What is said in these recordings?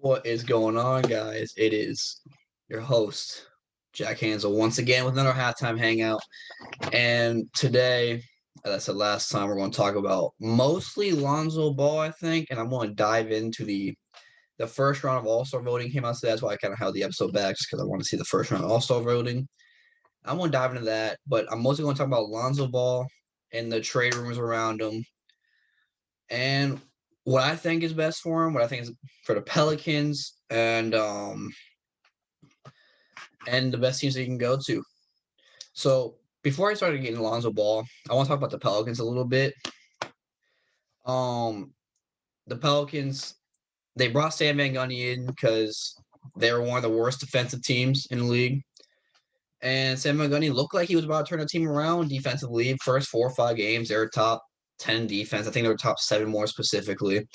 What is going on, guys? It is your host, Jack Hansel, once again with another halftime hangout. And today, as I said last time, we're going to talk about mostly Lonzo Ball, I think, and I'm going to dive into the first round of All-Star voting came out today. That's why I kind of held the episode back, just because I want to see the first round of All-Star voting. I'm going to dive into that, but I'm mostly going to talk about Lonzo Ball and the trade rumors around him, and what I think is best for him, what I think is for the Pelicans, and the best teams that you can go to. So before I started getting Lonzo Ball, I want to talk about the Pelicans a little bit. Um, the Pelicans, they brought Stan Van Gundy in because they were one of the worst defensive teams in the league. And Sam Van Gundy looked like he was about to turn the team around defensively. First 4 or 5 games, they were top 10 defense. I think they were top 7 more specifically.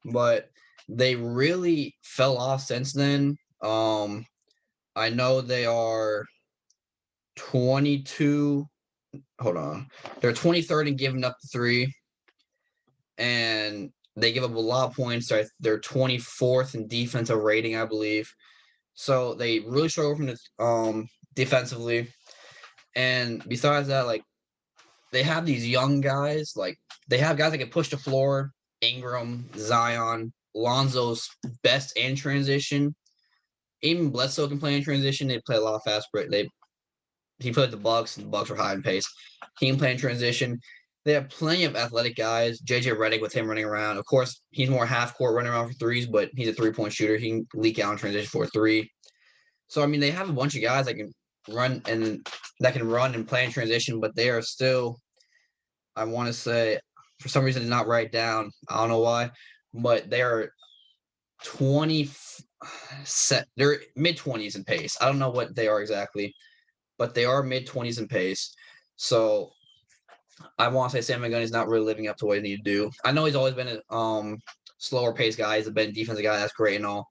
But they really fell off since then. I know they are 22. Hold on. They're 23rd in giving up the three, and they give up a lot of points. They're 24th in defensive rating, I believe. So they really struggle from the defensively. And besides that, like they have these young guys, like they have guys that can push the floor. Ingram, Zion, Lonzo's best in transition. Even Bledsoe can play in transition. They play a lot fast break. He played the Bucks, and the Bucks were high in pace. He can play in transition. They have plenty of athletic guys. JJ Redick with him running around. Of course, he's more half court running around for threes, but he's a 3-point shooter. He can leak out in transition for a three. So I mean, they have a bunch of guys that can run and play in transition, but they are still, I want to say, for some reason, did not write down. I don't know why, but they are 20 set. They're mid 20s in pace. I don't know what they are exactly, but they are mid 20s in pace. So I want to say Sam McGunn is not really living up to what he need to do. I know he's always been a slower pace guy. He's been a defensive guy. That's great and all.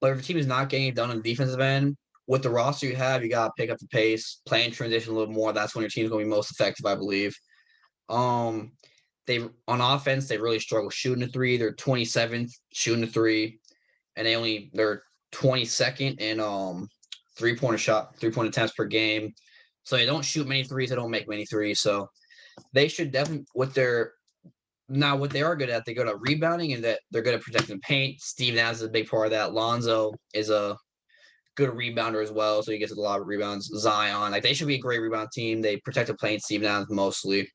But if your team is not getting it done on the defensive end, with the roster you have, you got to pick up the pace, play in transition a little more. That's when your team's going to be most effective, I believe. Um, they on offense, they really struggle shooting a three. They're 27th shooting a three, and they're 22nd in 3-point attempts per game. So they don't shoot many threes. They don't make many threes. So they should definitely what they are good at, they're good at rebounding and that they're good at protecting the paint. Steve Nash is a big part of that. Lonzo is a good rebounder as well, so he gets a lot of rebounds. Zion, like they should be a great rebound team. They protect the paint, Steve Nash mostly.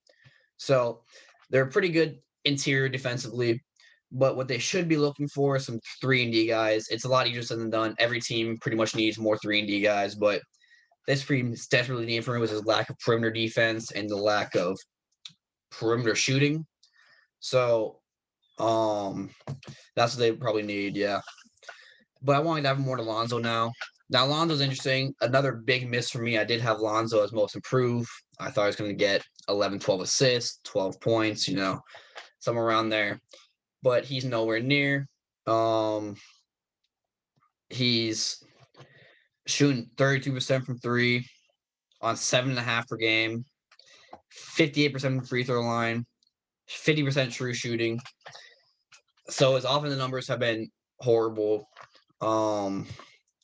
So they're pretty good interior defensively. But what they should be looking for is some 3-and-D guys. It's a lot easier said than done. Every team pretty much needs more 3-and-D guys, but this team desperately needed for him was his lack of perimeter defense and the lack of perimeter shooting. So that's what they probably need, yeah. But I wanted to have more to Lonzo now. Now Lonzo's interesting. Another big miss for me. I did have Lonzo as most improved. I thought he was going to get 11, 12 assists, 12 points, somewhere around there. But he's nowhere near. He's shooting 32% from three on 7.5 per game, 58% from the free throw line, 50% true shooting. So his offensive numbers have been horrible.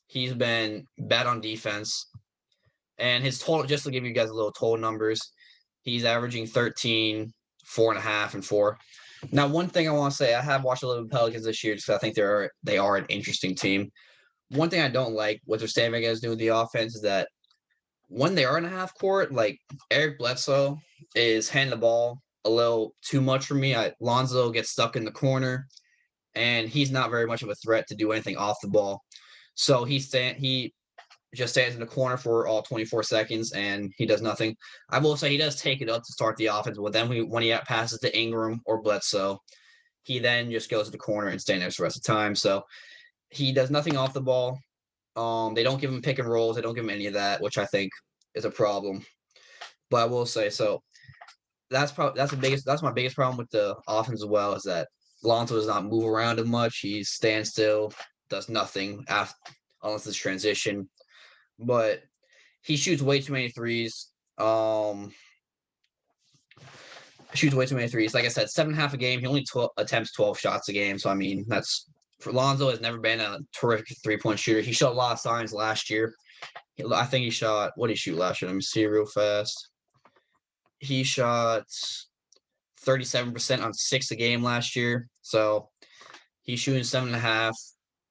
He's been bad on defense. And his total, just to give you guys a little total numbers, he's averaging 13, 4.5, and 4. Now, one thing I want to say, I have watched a little bit of Pelicans this year because I think they are an interesting team. One thing I don't like what they're standing against doing with the offense is that when they are in a half court, like Eric Bledsoe is handing the ball a little too much for me. Lonzo gets stuck in the corner, and he's not very much of a threat to do anything off the ball. So he just stands in the corner for all 24 seconds, and he does nothing. I will say he does take it up to start the offense, but then when he passes to Ingram or Bledsoe, he then just goes to the corner and stands there for the rest of the time. So he does nothing off the ball. They don't give him pick and rolls. They don't give him any of that, which I think is a problem. But I will say so. That's my biggest problem with the offense as well is that Lonzo does not move around as much. He stands still, does nothing unless it's transition. But he shoots way too many threes. Shoots way too many threes. Like I said, 7.5 a game. He only attempts 12 shots a game. So I mean, that's For Lonzo has never been a terrific 3-point shooter. He shot a lot of signs last year. I think he shot, what did he shoot last year? Let me see real fast. He shot 37% on 6 a game last year. So he's shooting 7.5,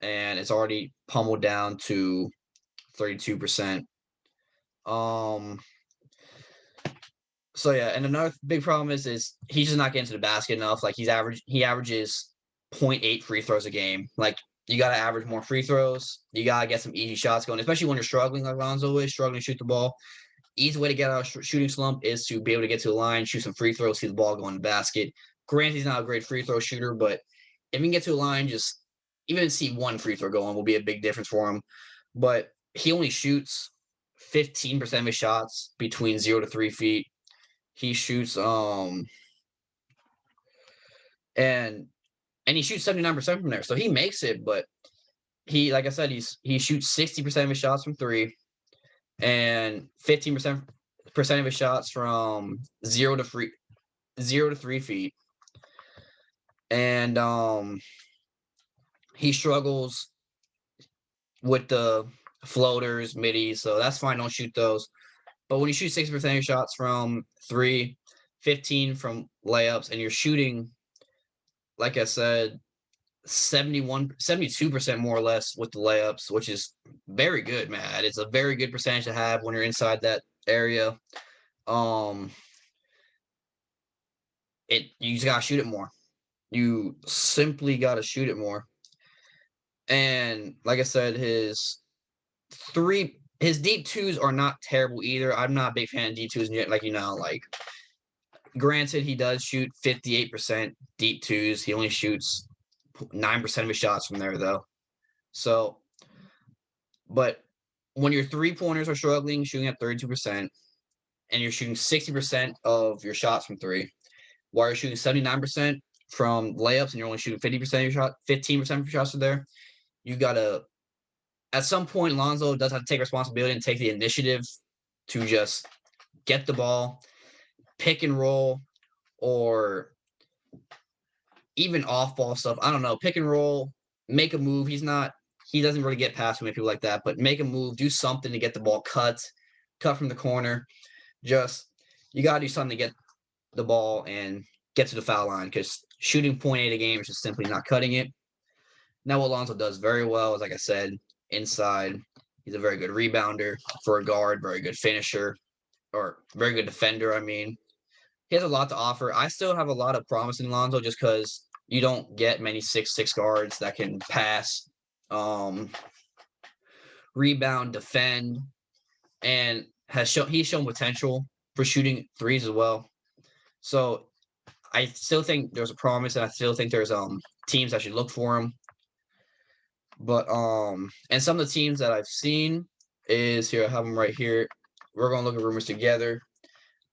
and it's already pummeled down to 32%. So yeah, and another big problem is he's just not getting to the basket enough. Like he averages 0.8 free throws a game. Like you got to average more free throws. You got to get some easy shots going, especially when you're struggling like Lonzo is, struggling to shoot the ball. Easy way to get out of shooting slump is to be able to get to the line, shoot some free throws, see the ball go in the basket. Granted, he's not a great free throw shooter, but if he can get to the line, just even see one free throw going will be a big difference for him. But he only shoots 15% of his shots between 0 to 3 feet. He shoots and he shoots 79% from there. So he makes it, but he, like I said, he shoots 60% of his shots from 3 and 15% of his shots from 0 to 3 feet. And he struggles with the floaters, middies, so that's fine, don't shoot those. But when you shoot 60% of your shots from 3, 15 from layups, and you're shooting, like I said, 72% more or less with the layups, which is very good, man. It's a very good percentage to have when you're inside that area. You just gotta shoot it more. You simply gotta shoot it more. And like I said, his deep twos are not terrible either. I'm not a big fan of deep twos, like granted, he does shoot 58% deep twos. He only shoots 9% of his shots from there, though. So, but when your 3-pointers are struggling, shooting at 32%, and you're shooting 60% of your shots from 3, while you're shooting 79% from layups, and you're only shooting 50% of your shot, 15% of your shots are there, you gotta. At some point, Lonzo does have to take responsibility and take the initiative to just get the ball, pick and roll, or even off-ball stuff. I don't know, pick and roll, make a move. He doesn't really get past many people like that, but make a move, do something to get the ball cut from the corner. Just you got to do something to get the ball and get to the foul line because shooting 0.8 a game is just simply not cutting it. Now, what Lonzo does very well is, like I said, inside. He's a very good rebounder for a guard, very good finisher, or very good defender, I mean. He has a lot to offer. I still have a lot of promise in Lonzo just because you don't get many 6'6" guards that can pass, rebound, defend, and he's shown potential for shooting threes as well. So I still think there's a promise, and I still think there's teams that should look for him. But and some of the teams that I've seen is here. I have them right here. We're gonna look at rumors together.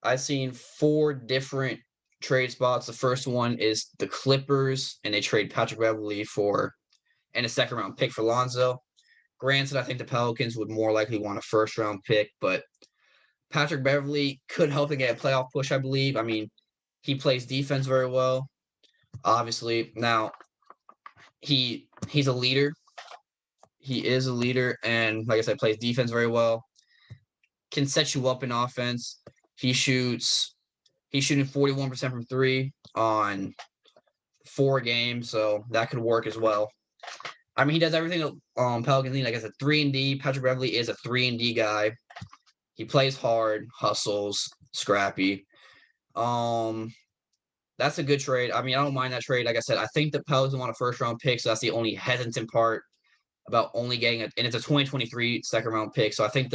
I've seen 4 different trade spots. The first one is the Clippers, and they trade Patrick Beverley and a 2nd-round pick for Lonzo. Granted, I think the Pelicans would more likely want a 1st-round pick, but Patrick Beverley could help to get a playoff push, I believe. I mean, he plays defense very well, obviously. Now, he's a leader. He is a leader, and like I said, plays defense very well. Can set you up in offense. He's shooting 41% from 3 on 4 games, so that could work as well. I mean, he does everything Pelicans need. Like I said, 3-and-D. Patrick Beverley is a 3-and-D guy. He plays hard, hustles, scrappy. That's a good trade. I mean, I don't mind that trade. Like I said, I think the Pelicans want a 1st-round pick, so that's the only hesitant part about only getting and it's a 2023 2nd-round pick. So I think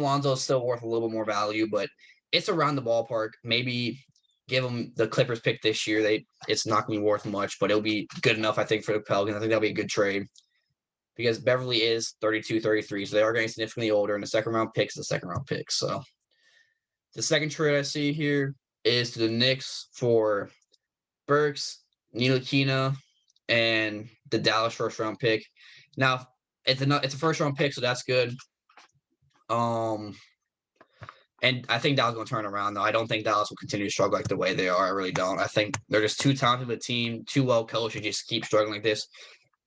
Lonzo is still worth a little bit more value, but it's around the ballpark. Maybe give him the Clippers pick this year. It's not going to be worth much, but it'll be good enough, I think, for the Pelicans. I think that'll be a good trade because Beverly is 32, 33, so they are getting significantly older, and the 2nd-round pick is the 2nd-round pick. So the second trade I see here is to the Knicks for Burks, Ntilikina, and the Dallas 1st-round pick. Now, it's a 1st-round pick, so that's good. And I think Dallas is going to turn around, though. I don't think Dallas will continue to struggle like the way they are. I really don't. I think they're just too talented of a team, too well coached, and just keep struggling like this.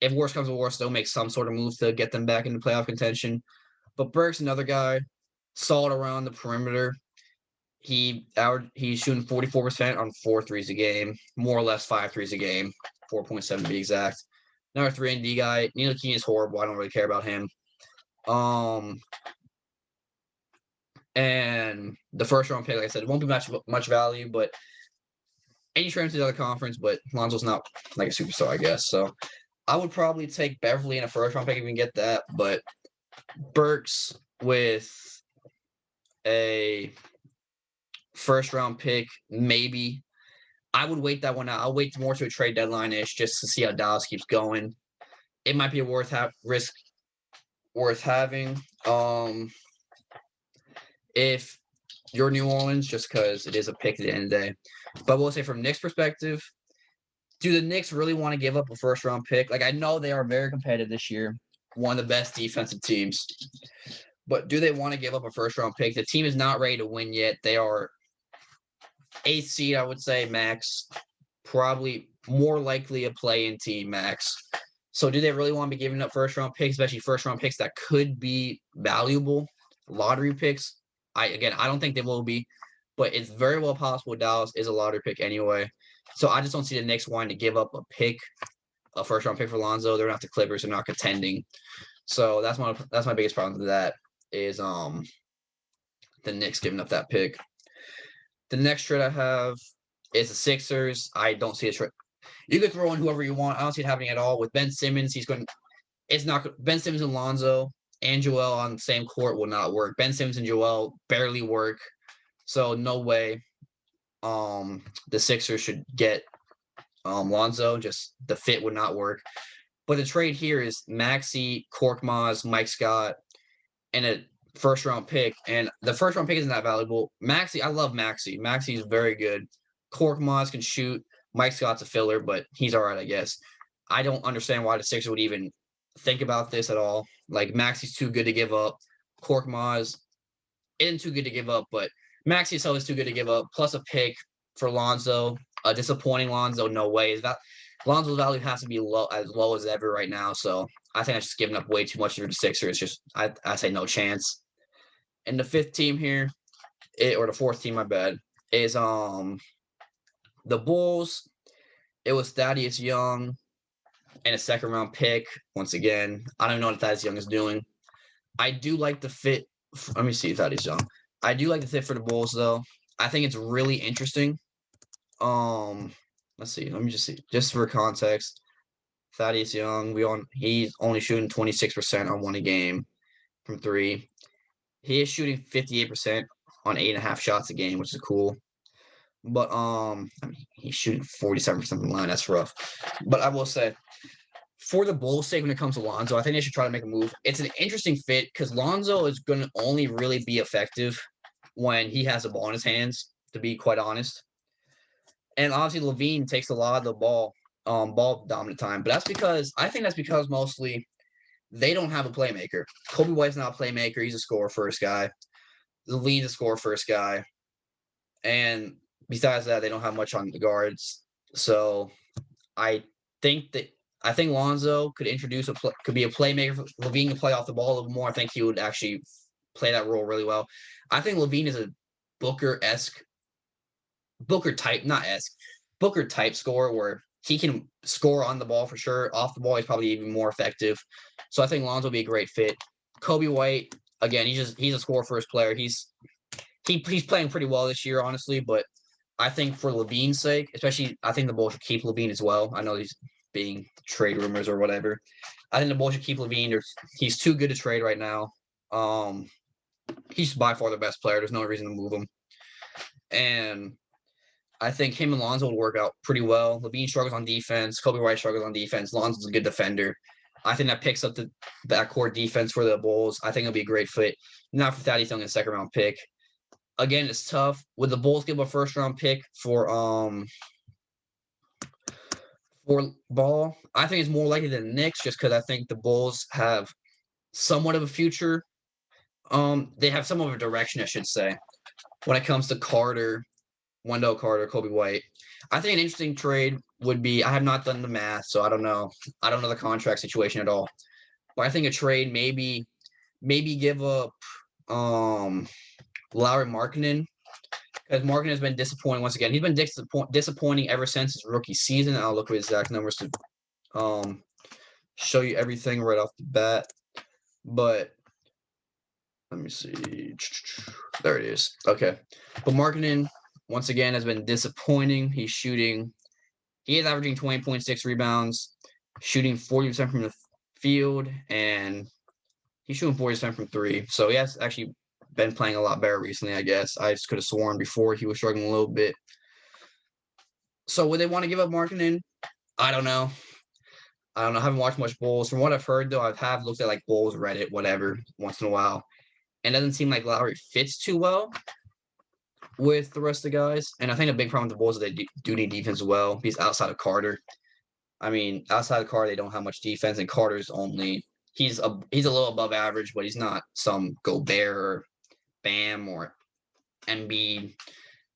If worse comes to worse, they'll make some sort of move to get them back into playoff contention. But Burke's another guy, solid around the perimeter. He's shooting 44% on 4 threes a game, more or less 5 threes a game, 4.7 to be exact. Another 3-and-D guy. Neil Keane is horrible. I don't really care about him. And the first round pick, like I said, it won't be much value, but any transfer to the other conference, but Lonzo's not like a superstar, I guess. So I would probably take Beverly in a first round pick if we can get that, but Burks with a first round pick, maybe. I would wait that one out. I'll wait more to a trade deadline ish just to see how Dallas keeps going. It might be a risk worth having. If you're New Orleans, just because it is a pick at the end of the day. But we'll say from Knicks' perspective, do the Knicks really want to give up a first round pick? Like, I know they are very competitive this year, one of the best defensive teams. But do they want to give up a first round pick? The team is not ready to win yet. They are 8th seed, I would say, max. Probably more likely a play-in team, max. So do they really want to be giving up first round picks, especially first round picks that could be valuable? Lottery picks. I don't think they will be, but it's very well possible Dallas is a lottery pick anyway. So I just don't see the Knicks wanting to give up a first round pick for Lonzo. They're not the Clippers. They're not contending. So that's my biggest problem with that is the Knicks giving up that pick. The next trade I have is the Sixers. I don't see a trade. You could throw in whoever you want. I don't see it happening at all. With Ben Simmons, it's not Ben Simmons and Lonzo and Joel on the same court will not work. Ben Simmons and Joel barely work. So no way the Sixers should get Lonzo. Just the fit would not work. But the trade here is Maxey, Korkmaz, Mike Scott, and a first-round pick. And the first-round pick isn't that valuable. Maxey, I love Maxey. Maxey is very good. Korkmaz can shoot. Mike Scott's a filler, but he's all right, I guess. I don't understand why the Sixers would even think about this at all. Like, Maxey's too good to give up. Korkmaz isn't too good to give up, but Maxey is too good to give up. Plus a pick for Lonzo. A disappointing Lonzo, no way. Lonzo's value has to be as low as ever right now. So I think I'm just giving up way too much for the Sixers. Just I say no chance. And the fifth team here, or the fourth team, my bad, is the Bulls. It was Thaddeus Young and a second round pick. Once again, I don't know what Thaddeus Young is doing. I do like the fit. Let me see Thaddeus Young. I do like the fit for the Bulls though. I think it's really interesting. Let's see. Let me just see. Just for context, Thaddeus Young, he's only shooting 26% on one game from 3. He is shooting 58% on 8.5 shots a game, which is cool. But he's shooting 47% from the line. That's rough. But I will say, for the Bulls' sake, when it comes to Lonzo, I think they should try to make a move. It's an interesting fit because Lonzo is going to only really be effective when he has the ball in his hands, to be quite honest. And obviously, LaVine takes a lot of the ball dominant time. But I think that's because mostly they don't have a playmaker. Kobe White's not a playmaker. He's a scorer first guy. LaVine's a scorer first guy. And besides that, they don't have much on the guards. So I think Lonzo could could be a playmaker. LaVine can play off the ball a little more. I think he would actually play that role really well. I think LaVine is a Booker type scorer where he can score on the ball for sure. Off the ball, he's probably even more effective. So I think Lonzo would be a great fit. Kobe White, again, he's a score first player. He's playing pretty well this year, honestly, but I think for LaVine's sake, especially, I think the Bulls should keep LaVine as well. I know he's being trade rumors or whatever. I think the Bulls should keep LaVine. He's too good to trade right now. He's by far the best player. There's no reason to move him. And I think him and Lonzo would work out pretty well. LaVine struggles on defense. Kobe White struggles on defense. Lonzo's a good defender. I think that picks up the backcourt defense for the Bulls. I think it'll be a great fit. Not for Thaddeus Young, a second-round pick. Again, it's tough. Would the Bulls give a first-round pick for Ball? I think it's more likely than the Knicks, just because I think the Bulls have somewhat of a future. They have some of a direction, I should say. when it comes to Wendell Carter, Kobe White, I think an interesting trade would be, I have not done the math, so I don't know. I don't know the contract situation at all. But I think a trade maybe give up Lauri Markkanen, because Markkanen has been disappointing once again. He's been disappointing ever since his rookie season. I'll look at his exact numbers to show you everything right off the bat. But let me see. There it is. Okay. But Markkanen, once again, has been disappointing. He is averaging 20.6 rebounds, shooting 40% from the field, and he's shooting 40% from three. So he has actually been playing a lot better recently, I guess. I just could have sworn before he was struggling a little bit. So would they want to give up Markkanen? I don't know. I haven't watched much Bulls. From what I've heard, though, I have looked at like Bulls, Reddit, whatever, once in a while. And it doesn't seem like Lowry fits too well with the rest of the guys. And I think a big problem with the Bulls is they do need defense as well. He's outside of Carter. I mean, outside of Carter, they don't have much defense, and Carter's only he's a little above average, but he's not some Gobert or Bam or Embiid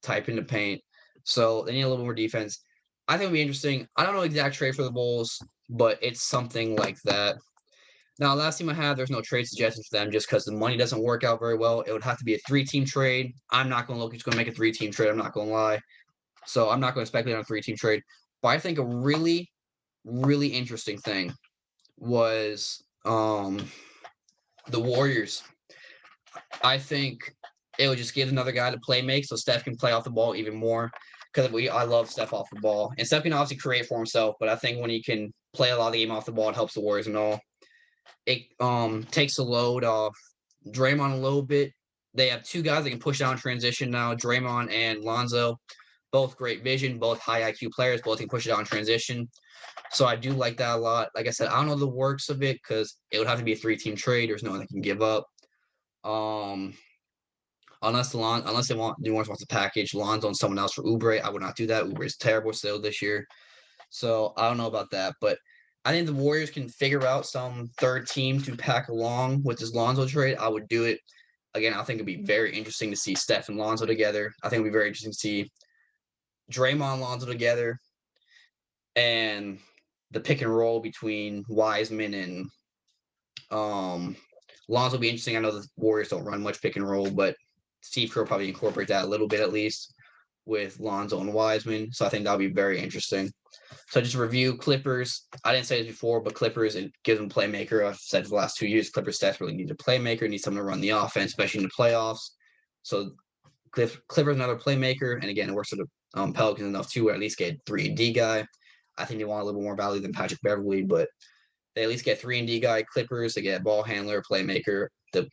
type in the paint. So they need a little more defense. I think it'll be interesting. I don't know exact trade for the Bulls, but it's something like that. Now, last team I had, there's no trade suggestions for them just because the money doesn't work out very well. It would have to be a 3-team trade. I'm not going to look. It's going to make a 3-team trade. I'm not going to lie. So I'm not going to speculate on a 3-team trade. But I think a really, really interesting thing was the Warriors. I think it would just give another guy to play make so Steph can play off the ball even more. Because I love Steph off the ball. And Steph can obviously create for himself, but I think when he can play a lot of the game off the ball, it helps the Warriors and all. It takes the load off Draymond a little bit. They have two guys that can push down transition now, Draymond and Lonzo. Both great vision, both high IQ players, both can push it down transition. So I do like that a lot. Like I said, I don't know the works of it because it would have to be a 3-team trade. There's no one that can give up. Unless they want New Orleans wants to package Lonzo and someone else for Oubre, I would not do that. Oubre is terrible still this year. So I don't know about that, but I think the Warriors can figure out some third team to pack along with this Lonzo trade. I would do it. Again, I think it'd be very interesting to see Steph and Lonzo together. I think it'd be very interesting to see Draymond and Lonzo together, and the pick and roll between Wiseman and Lonzo will be interesting. I know the Warriors don't run much pick and roll, but Steve Kerr will probably incorporate that a little bit at least with Lonzo and Wiseman. So I think that'll be very interesting. So just review Clippers. I didn't say this before, but Clippers, it gives them playmaker. I've said for the last 2 years, Clippers desperately need a playmaker, need someone to run the offense, especially in the playoffs. So Clippers another playmaker, and again, it works for the Pelicans enough too, where at least get 3-and-D guy. I think they want a little more value than Patrick Beverley, but they at least get 3-and-D guy. Clippers, they get ball handler, playmaker. They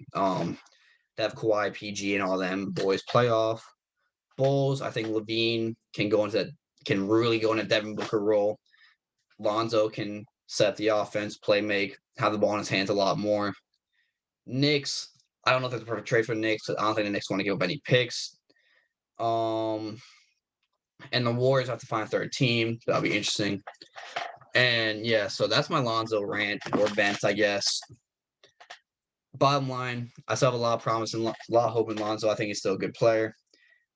have Kawhi, PG, and all them boys playoff. Bulls, I think Levine can really go in a Devin Booker role. Lonzo can set the offense, play make, have the ball in his hands a lot more. Knicks, I don't know if that's the perfect trade for the Knicks. I don't think the Knicks want to give up any picks. And the Warriors have to find a third team. That'll be interesting. And yeah, so that's my Lonzo rant or bent, I guess. Bottom line, I still have a lot of promise and a lot of hope in Lonzo. I think he's still a good player.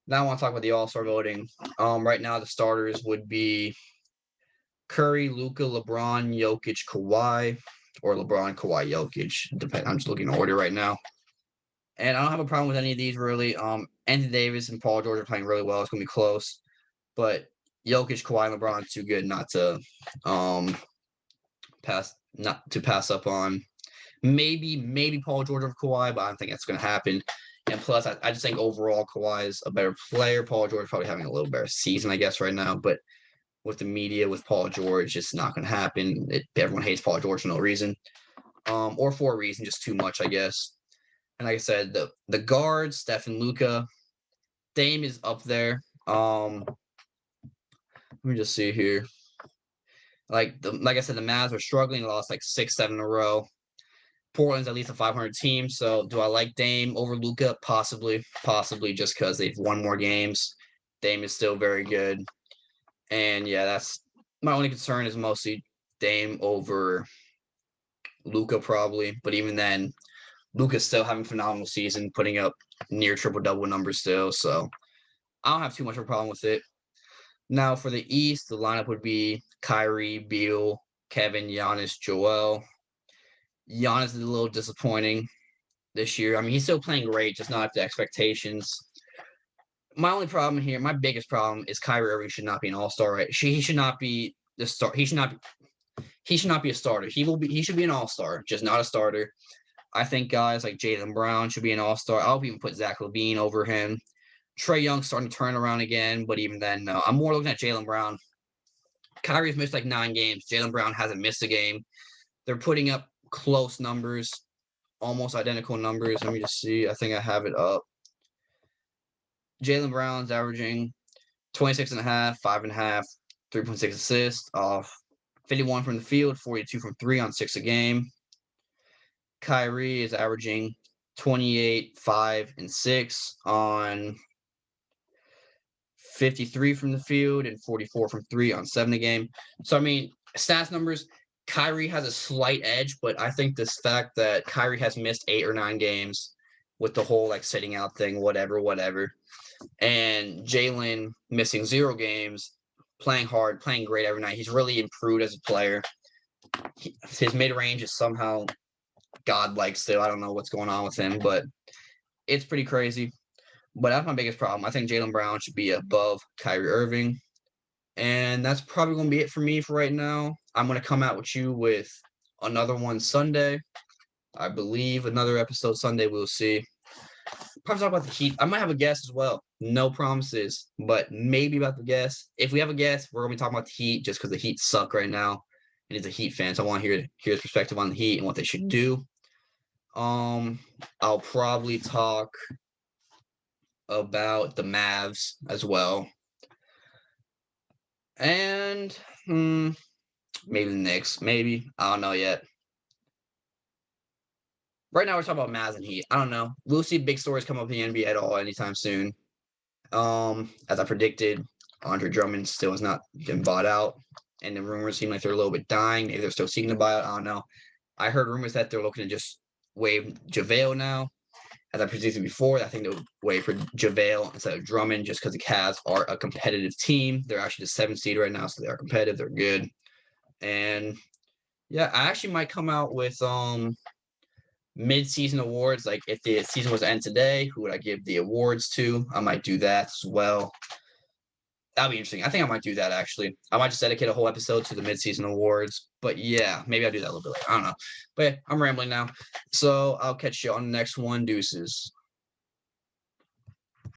Now I want to talk about the All-Star voting. Right now, the starters would be Curry, Luka, LeBron, Jokic, Kawhi, or LeBron, Kawhi, Jokic. I'm just looking in order right now. And I don't have a problem with any of these really. Anthony Davis and Paul George are playing really well. It's going to be close. But Jokic, Kawhi, and LeBron are too good not to pass up on. Maybe Paul George over Kawhi, but I don't think that's going to happen. And plus, I just think overall Kawhi is a better player. Paul George is probably having a little better season, I guess, right now. But with the media, with Paul George, it's not going to happen. Everyone hates Paul George for no reason, or for a reason, just too much, I guess. And like I said, the guards, Steph and Luka, Dame is up there. Let me just see here. Like I said, the Mavs are struggling. They lost like 6-7 in a row. Portland's at least a 500 team. So do I like Dame over Luka? Possibly, just because they've won more games. Dame is still very good. And yeah, that's my only concern is mostly Dame over Luka probably. But even then, Luka's still having a phenomenal season, putting up near triple-double numbers still. So I don't have too much of a problem with it. Now for the East, the lineup would be Kyrie, Beal, Kevin, Giannis, Joel. Giannis is a little disappointing this year. I mean, he's still playing great, just not up to expectations. My only problem here, my biggest problem, is Kyrie Irving should not be an all-star. Right? He should not be the star. He should not. He should not be a starter. He will be. He should be an all-star, just not a starter. I think guys like Jaylen Brown should be an all-star. I'll even put Zach LaVine over him. Trae Young's starting to turn around again, but even then, no. I'm more looking at Jaylen Brown. Kyrie's missed like 9 games. Jaylen Brown hasn't missed a game. They're putting up close numbers, almost identical numbers. Let me just see. I think I have it up. Jaylen Brown's averaging 26 and a half, 5.5, 3.6 assists off 51 from the field, 42 from 3 on 6 a game. Kyrie is averaging 28, 5, and 6 on 53 from the field and 44 from 3 on 7 a game. So, I mean, stats numbers, Kyrie has a slight edge, but I think this fact that Kyrie has missed 8 or 9 games with the whole, like, sitting out thing, whatever, and Jaylen missing 0 games, playing hard, playing great every night. He's really improved as a player. His mid-range is somehow godlike still. I don't know what's going on with him, but it's pretty crazy. But that's my biggest problem. I think Jaylen Brown should be above Kyrie Irving. And that's probably going to be it for me for right now. I'm going to come out with you with another one Sunday. I believe another episode Sunday. We'll see. Probably talk about the Heat. I might have a guest as well. No promises, but maybe about the guest. If we have a guest, we're going to be talking about the Heat just because the Heat suck right now. And he's a Heat fan, so I want to hear his perspective on the Heat and what they should do. I'll probably talk about the Mavs as well. And maybe the Knicks. Maybe. I don't know yet. Right now we're talking about Mavs and Heat. I don't know. We'll see big stories come up in the NBA at all anytime soon. As I predicted, Andre Drummond still has not been bought out. And the rumors seem like they're a little bit dying. Maybe they're still seeking to buy out. I don't know. I heard rumors that they're looking to just waive JaVale now. As I predicted before, I think they'll wait for JaVale instead of Drummond just because the Cavs are a competitive team. They're actually the 7th seed right now, so they are competitive. They're good. And yeah, I actually might come out with mid-season awards. Like if the season was to end today, who would I give the awards to? I might do that as well. That'll be interesting. I think I might do that actually. I might just dedicate a whole episode to the mid-season awards. But yeah, maybe I'll do that a little bit later. I don't know. But yeah, I'm rambling now. So I'll catch you on the next one. Deuces.